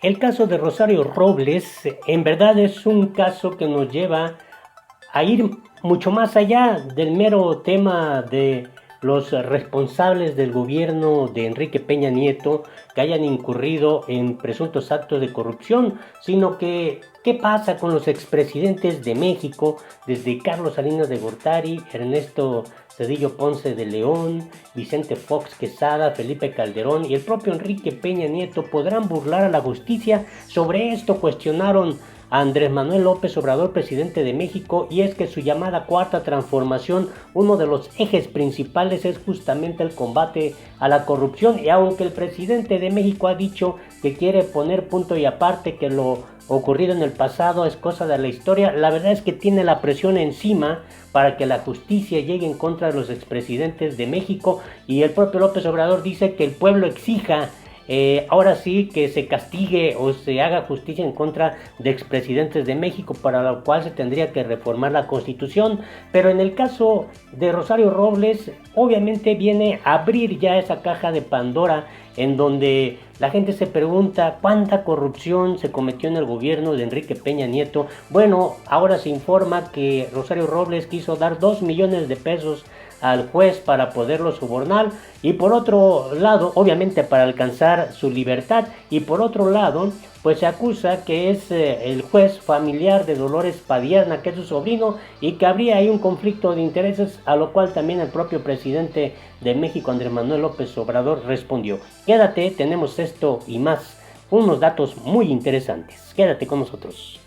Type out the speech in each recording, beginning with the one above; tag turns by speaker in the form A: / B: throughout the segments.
A: El caso de Rosario Robles en verdad es un caso que nos lleva a ir mucho más allá del mero tema de los responsables del gobierno de Enrique Peña Nieto que hayan incurrido en presuntos actos de corrupción, sino que qué pasa con los expresidentes de México, desde Carlos Salinas de Gortari, Ernesto Zedillo Ponce de León, Vicente Fox Quesada, Felipe Calderón y el propio Enrique Peña Nieto podrán burlar a la justicia. Sobre esto cuestionaron a Andrés Manuel López Obrador, presidente de México, y es que su llamada cuarta transformación, uno de los ejes principales es justamente el combate a la corrupción, y aunque el presidente de México ha dicho que quiere poner punto y aparte, que lo ocurrido en el pasado es cosa de la historia, la verdad es que tiene la presión encima para que la justicia llegue en contra de los expresidentes de México, y el propio López Obrador dice que el pueblo exija ahora sí que se castigue o se haga justicia en contra de expresidentes de México, para lo cual se tendría que reformar la Constitución. Pero en el caso de Rosario Robles, obviamente viene a abrir ya esa caja de Pandora en donde la gente se pregunta cuánta corrupción se cometió en el gobierno de Enrique Peña Nieto. Bueno, ahora se informa que Rosario Robles quiso dar 2 millones de pesos al juez para poderlo sobornar, y por otro lado, obviamente para alcanzar su libertad, y por otro lado, pues se acusa que es el juez familiar de Dolores Padierna, que es su sobrino, y que habría ahí un conflicto de intereses, a lo cual también el propio presidente de México, Andrés Manuel López Obrador, respondió. Quédate, tenemos esto y más, unos datos muy interesantes. Quédate con nosotros.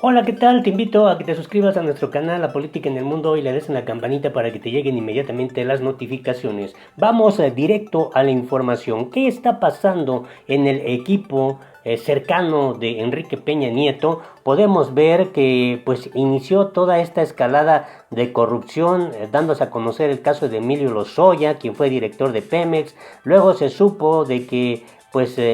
A: Hola, ¿qué tal? Te invito a que te suscribas a nuestro canal La Política en el Mundo y le des en la campanita para que te lleguen inmediatamente las notificaciones. Vamos directo a la información. ¿Qué está pasando en el equipo cercano de Enrique Peña Nieto? Podemos ver que pues inició toda esta escalada de corrupción, dándose a conocer el caso de Emilio Lozoya, quien fue director de Pemex. Luego se supo de que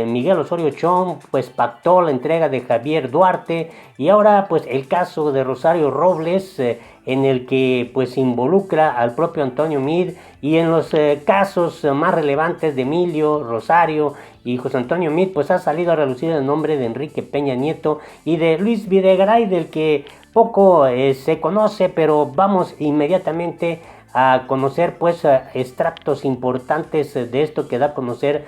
A: Miguel Osorio Chong pues pactó la entrega de Javier Duarte, y ahora pues el caso de Rosario Robles, en el que pues involucra al propio Antonio Meade, y en los casos más relevantes de Emilio, Rosario y José Antonio Meade pues ha salido a relucir el nombre de Enrique Peña Nieto y de Luis Videgaray, del que poco se conoce, pero vamos inmediatamente a conocer pues extractos importantes de esto que da a conocer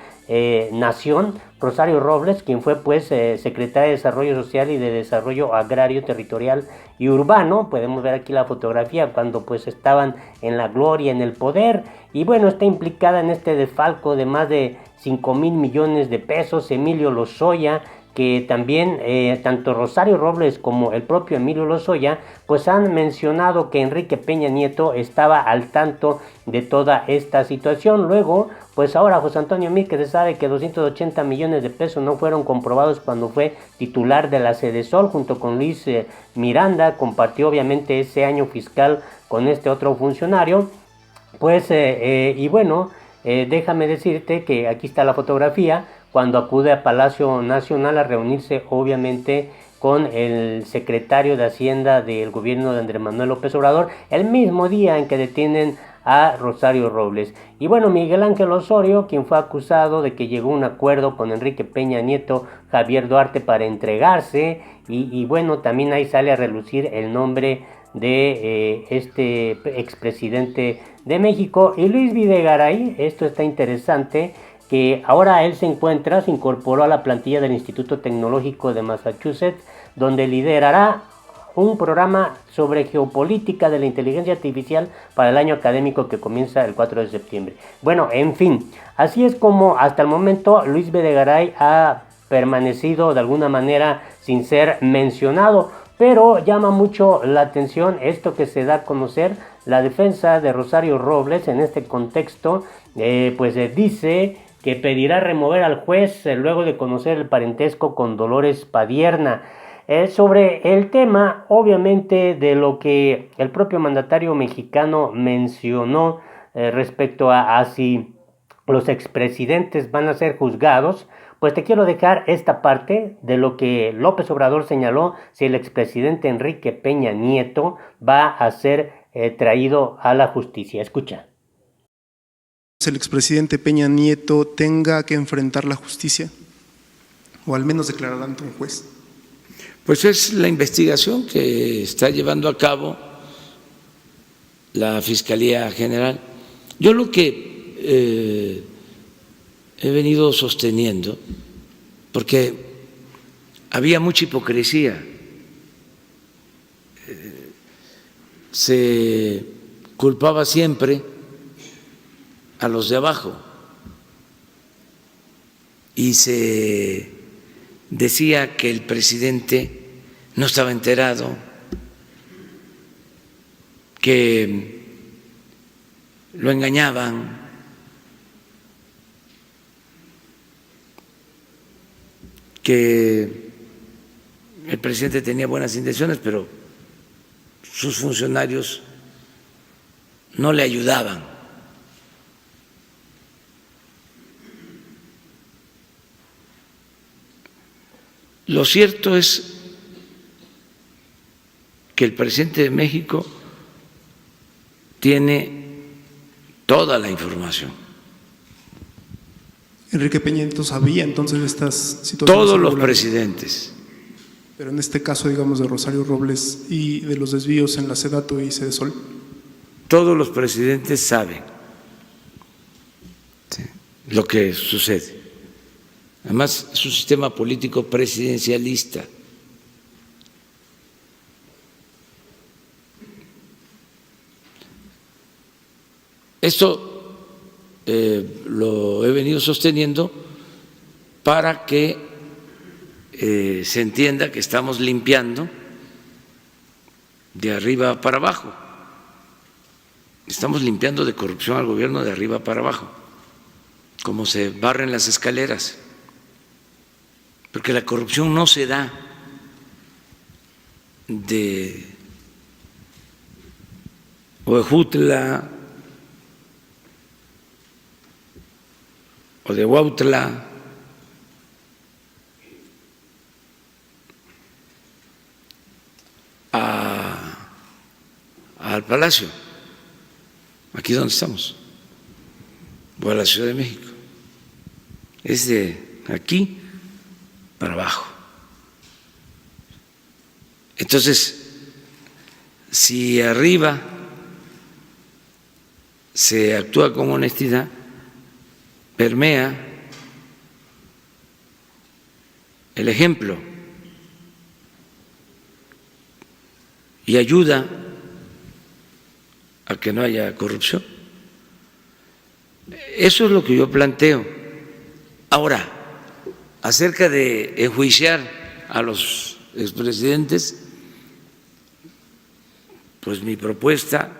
A: Nación. Rosario Robles, quien fue pues secretaria de Desarrollo Social y de Desarrollo Agrario, Territorial y Urbano. Podemos ver aquí la fotografía cuando pues estaban en la gloria, en el poder, y bueno, está implicada en este desfalco de más de 5,000 millones de pesos. Emilio Lozoya, que también tanto Rosario Robles como el propio Emilio Lozoya pues han mencionado que Enrique Peña Nieto estaba al tanto de toda esta situación. Luego pues ahora José Antonio Meade, que se sabe que 280 millones de pesos no fueron comprobados cuando fue titular de la Sedesol junto con Luis Miranda, compartió obviamente ese año fiscal con este otro funcionario. Y bueno, déjame decirte que aquí está la fotografía cuando acude a Palacio Nacional a reunirse obviamente con el secretario de Hacienda del gobierno de Andrés Manuel López Obrador, el mismo día en que detienen a Rosario Robles. Y bueno, Miguel Ángel Osorio, quien fue acusado de que llegó a un acuerdo con Enrique Peña Nieto, Javier Duarte para entregarse, y bueno, también ahí sale a relucir el nombre de este expresidente de México. Y Luis Videgaray, esto está interesante, que ahora él se incorporó a la plantilla del Instituto Tecnológico de Massachusetts, donde liderará un programa sobre geopolítica de la inteligencia artificial para el año académico que comienza el 4 de septiembre. Bueno, en fin, así es como hasta el momento Luis Videgaray ha permanecido de alguna manera sin ser mencionado, pero llama mucho la atención esto que se da a conocer. La defensa de Rosario Robles en este contexto dice que pedirá remover al juez luego de conocer el parentesco con Dolores Padierna. Sobre el tema, obviamente, de lo que el propio mandatario mexicano mencionó respecto a si los expresidentes van a ser juzgados, pues te quiero dejar esta parte de lo que López Obrador señaló si el expresidente Enrique Peña Nieto va a ser traído a la justicia. Escucha.
B: el expresidente Peña Nieto tenga que enfrentar la justicia, o al menos declarar ante un juez?
C: Pues es la investigación que está llevando a cabo la Fiscalía General. Yo lo que he venido sosteniendo, porque había mucha hipocresía, se culpaba siempre a los de abajo y se decía que el presidente no estaba enterado, que lo engañaban, que el presidente tenía buenas intenciones, pero sus funcionarios no le ayudaban. Lo cierto es que el presidente de México tiene toda la información.
B: Enrique Peña Nieto sabía entonces de estas situaciones.
C: Todos los presidentes.
B: Pero en este caso, digamos, de Rosario Robles y de los desvíos en la Sedato y Sedesol.
C: Todos los presidentes saben lo que sucede. Además, es un sistema político presidencialista. Esto lo he venido sosteniendo para que se entienda que estamos limpiando de arriba para abajo. Estamos limpiando de corrupción al gobierno de arriba para abajo, como se barren las escaleras. Porque la corrupción no se da de Huejutla o de Huautla al Palacio, aquí donde estamos, o a la Ciudad de México. Es de aquí para abajo. Entonces, si arriba se actúa con honestidad, permea el ejemplo y ayuda a que no haya corrupción. Eso es lo que yo planteo. Ahora, acerca de enjuiciar a los expresidentes, pues mi propuesta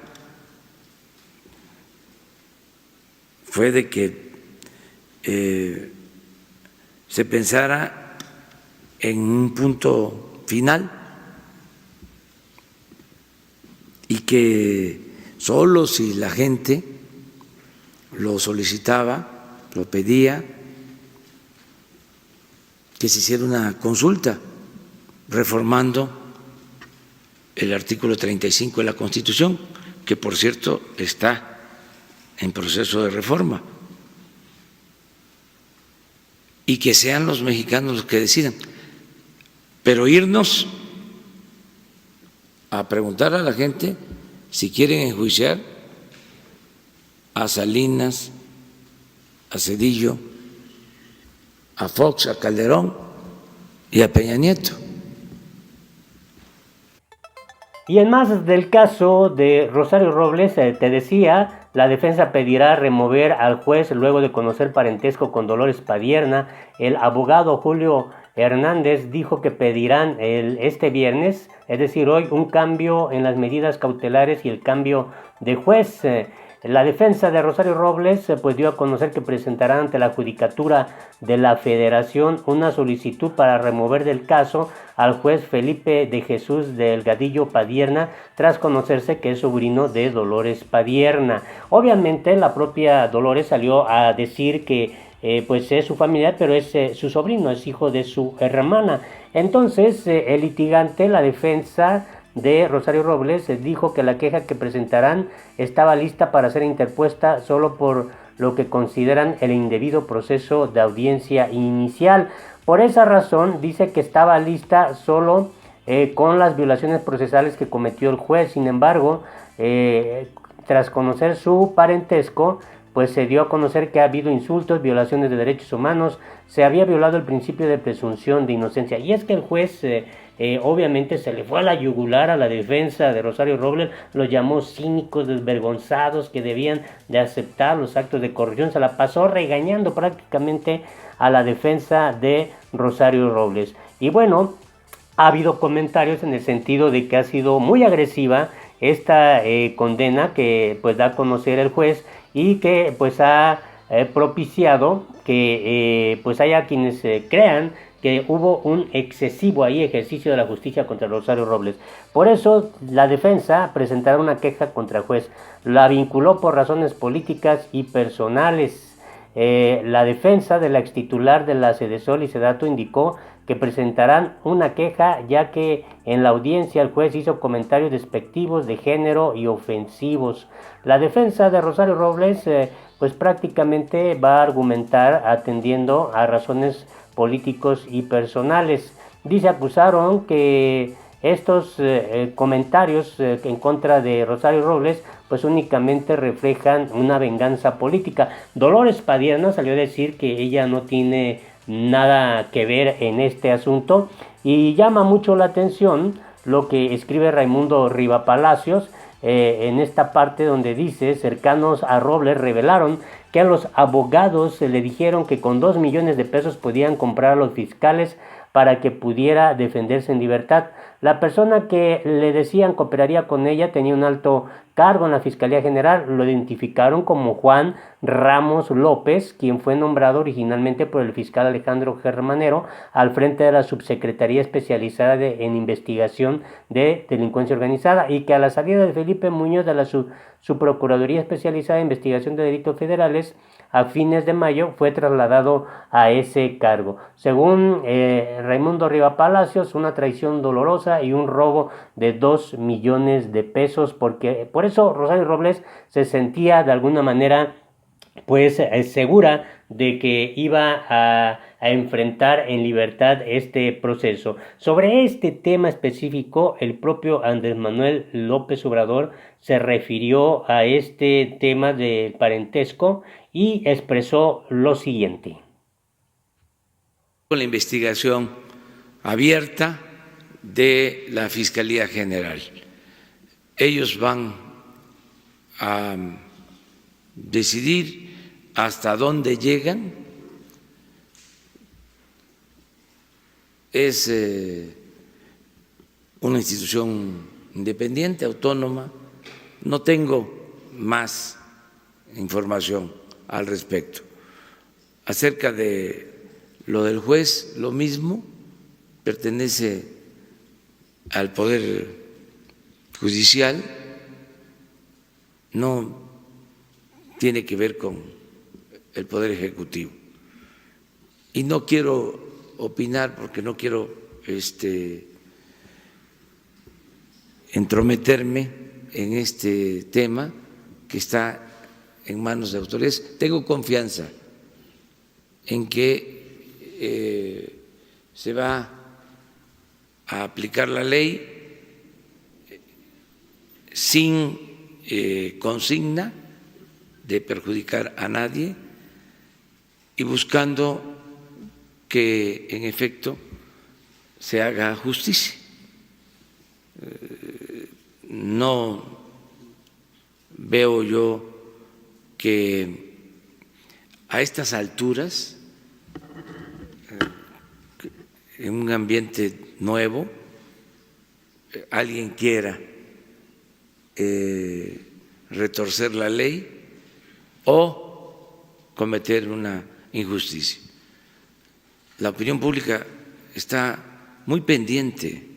C: fue de que se pensara en un punto final y que solo si la gente lo solicitaba, lo pedía, que se hiciera una consulta reformando el artículo 35 de la Constitución, que por cierto está en proceso de reforma, y que sean los mexicanos los que decidan. Pero irnos a preguntar a la gente si quieren enjuiciar a Salinas, a Zedillo, a Fox, a Calderón y a Peña Nieto.
A: Y en más del caso de Rosario Robles, te decía, la defensa pedirá remover al juez luego de conocer parentesco con Dolores Padierna. El abogado Julio Hernández dijo que pedirán este viernes, es decir, hoy, un cambio en las medidas cautelares y el cambio de juez. La defensa de Rosario Robles pues dio a conocer que presentará ante la Judicatura de la Federación una solicitud para remover del caso al juez Felipe de Jesús Delgadillo Padierna, tras conocerse que es sobrino de Dolores Padierna. Obviamente la propia Dolores salió a decir que pues es su familiar, pero es su sobrino, es hijo de su hermana. Entonces el litigante, la defensa de Rosario Robles, dijo que la queja que presentarán estaba lista para ser interpuesta solo por lo que consideran el indebido proceso de audiencia inicial. Por esa razón dice que estaba lista solo con las violaciones procesales que cometió el juez. Sin embargo, tras conocer su parentesco, pues se dio a conocer que ha habido insultos, violaciones de derechos humanos, se había violado el principio de presunción de inocencia. Y es que el juez obviamente se le fue a la yugular a la defensa de Rosario Robles, los llamó cínicos, desvergonzados, que debían de aceptar los actos de corrupción, se la pasó regañando prácticamente a la defensa de Rosario Robles. Y bueno, ha habido comentarios en el sentido de que ha sido muy agresiva esta condena que pues da a conocer el juez y que pues ha propiciado que pues haya quienes crean que hubo un excesivo ahí ejercicio de la justicia contra Rosario Robles. Por eso la defensa presentará una queja contra el juez. La vinculó por razones políticas y personales. La defensa de la extitular de la Sedesol y Sedato indicó que presentarán una queja ya que en la audiencia el juez hizo comentarios despectivos de género y ofensivos. La defensa de Rosario Robles pues prácticamente va a argumentar atendiendo a razones políticos y personales. Dice, acusaron que estos comentarios en contra de Rosario Robles pues únicamente reflejan una venganza política. Dolores Padierna salió a decir que ella no tiene nada que ver en este asunto y llama mucho la atención lo que escribe Raimundo Rivapalacios en esta parte donde dice: cercanos a Robles revelaron que a los abogados le dijeron que con 2 millones de pesos podían comprar a los fiscales para que pudiera defenderse en libertad. La persona que le decían cooperaría con ella tenía un alto cargo en la Fiscalía General. Lo identificaron como Juan Ramos López, quien fue nombrado originalmente por el fiscal Alejandro Germanero al frente de la Subsecretaría Especializada en Investigación de Delincuencia Organizada, y que a la salida de Felipe Muñoz de la Subprocuraduría Especializada de Investigación de Delitos Federales a fines de mayo fue trasladado a ese cargo. Según Raimundo Rivapalacios, una traición dolorosa y un robo de 2 millones de pesos, porque por eso Rosario Robles se sentía de alguna manera pues segura de que iba a enfrentar en libertad este proceso. Sobre este tema específico, el propio Andrés Manuel López Obrador se refirió a este tema del parentesco y expresó lo siguiente.
C: Con la investigación abierta de la Fiscalía General, ellos van a decidir hasta dónde llegan. Es una institución independiente, autónoma. No tengo más información al respecto. Acerca de lo del juez, lo mismo, pertenece al Poder Judicial, no tiene que ver con el Poder Ejecutivo. Y no quiero opinar porque no quiero entrometerme en este tema que está en manos de autoridades. Tengo confianza en que se va a aplicar la ley sin consigna de perjudicar a nadie y buscando que en efecto se haga justicia. No veo yo que a estas alturas, en un ambiente nuevo, alguien quiera retorcer la ley o cometer una injusticia. La opinión pública está muy pendiente